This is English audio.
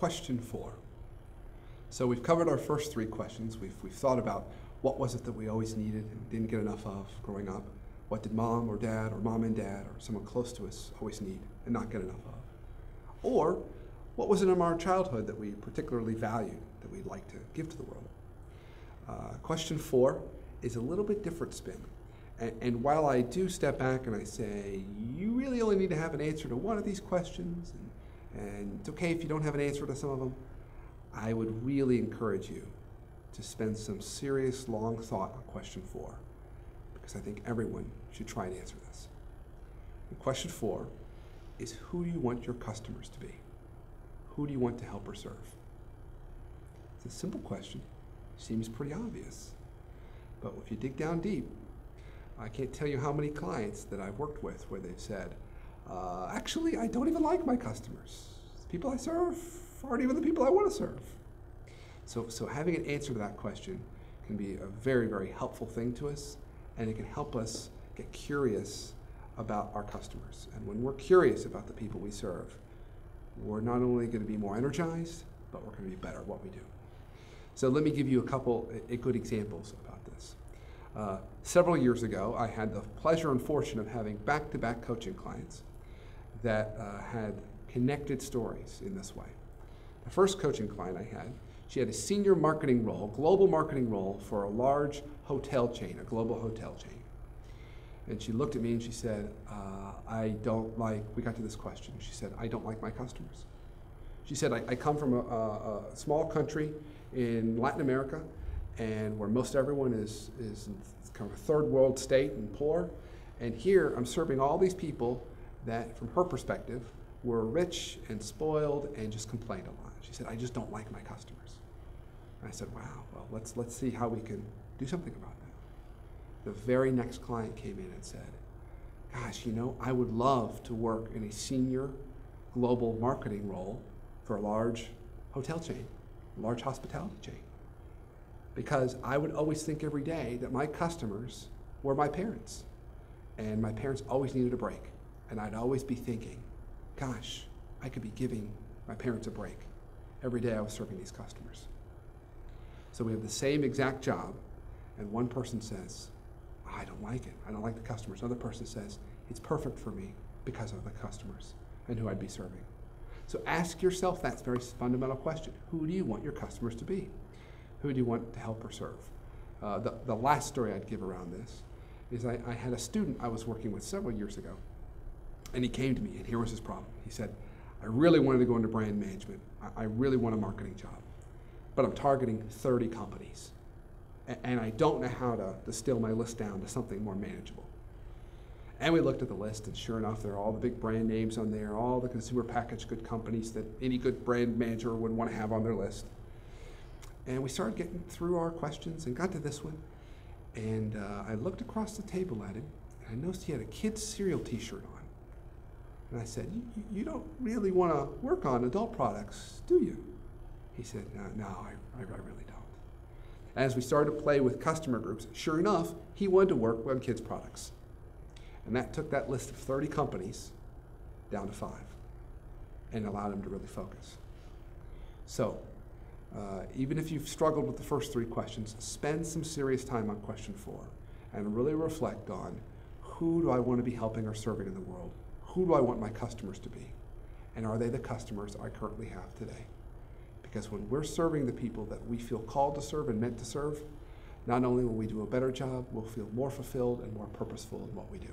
Question 4. So we've covered our first 3 questions. We've thought about what was it that we always needed and didn't get enough of growing up. What did mom or dad or mom and dad or someone close to us always need and not get enough of? Or what was it in our childhood that we particularly valued, that we'd like to give to the world? Question 4 is a little bit different spin. And while I do step back and I say, you really only need to have an answer to one of these questions, and it's okay if you don't have an answer to some of them, I would really encourage you to spend some serious, long thought on question 4, because I think everyone should try and answer this. And question 4 is, who do you want your customers to be? Who do you want to help or serve? It's a simple question, seems pretty obvious, but if you dig down deep, I can't tell you how many clients that I've worked with where they've said, actually, I don't even like my customers. The people I serve aren't even the people I want to serve. So having an answer to that question can be a very, very helpful thing to us, and it can help us get curious about our customers. And when we're curious about the people we serve, we're not only going to be more energized, but we're going to be better at what we do. So let me give you a couple good examples about this. Several years ago, I had the pleasure and fortune of having back-to-back coaching clients that had connected stories in this way. The first coaching client I had, she had a senior marketing role, global marketing role for a large hotel chain, a global hotel chain. And she looked at me and she said, we got to this question. She said, I don't like my customers. She said, I come from a small country in Latin America, and where most everyone is kind of a third world state and poor. And here I'm serving all these people that, from her perspective, were rich and spoiled and just complained a lot. She said, I just don't like my customers. And I said, wow, well, let's see how we can do something about that. The very next client came in and said, gosh, I would love to work in a senior global marketing role for a large hotel chain, a large hospitality chain. Because I would always think every day that my customers were my parents. And my parents always needed a break. And I'd always be thinking, gosh, I could be giving my parents a break every day I was serving these customers. So we have the same exact job, and one person says, I don't like it. I don't like the customers. Another person says, it's perfect for me because of the customers and who I'd be serving. So ask yourself that very fundamental question. Who do you want your customers to be? Who do you want to help or serve? The last story I'd give around this is I had a student I was working with several years ago, and he came to me, and here was his problem. He said, I really wanted to go into brand management. I really want a marketing job, but I'm targeting 30 companies, and I don't know how to distill my list down to something more manageable. And we looked at the list, and sure enough, there are all the big brand names on there, all the consumer packaged good companies that any good brand manager would want to have on their list. And we started getting through our questions and got to this one. And I looked across the table at him, and I noticed he had a kid's cereal t-shirt on. And I said, you don't really want to work on adult products, do you? He said, no, I really don't. As we started to play with customer groups, sure enough, he wanted to work on kids' products. And that took that list of 30 companies down to 5 and allowed him to really focus. So, even if you've struggled with the first 3 questions, spend some serious time on question 4 and really reflect on, who do I want to be helping or serving in the world? Who do I want my customers to be? And are they the customers I currently have today? Because when we're serving the people that we feel called to serve and meant to serve, not only will we do a better job, we'll feel more fulfilled and more purposeful in what we do.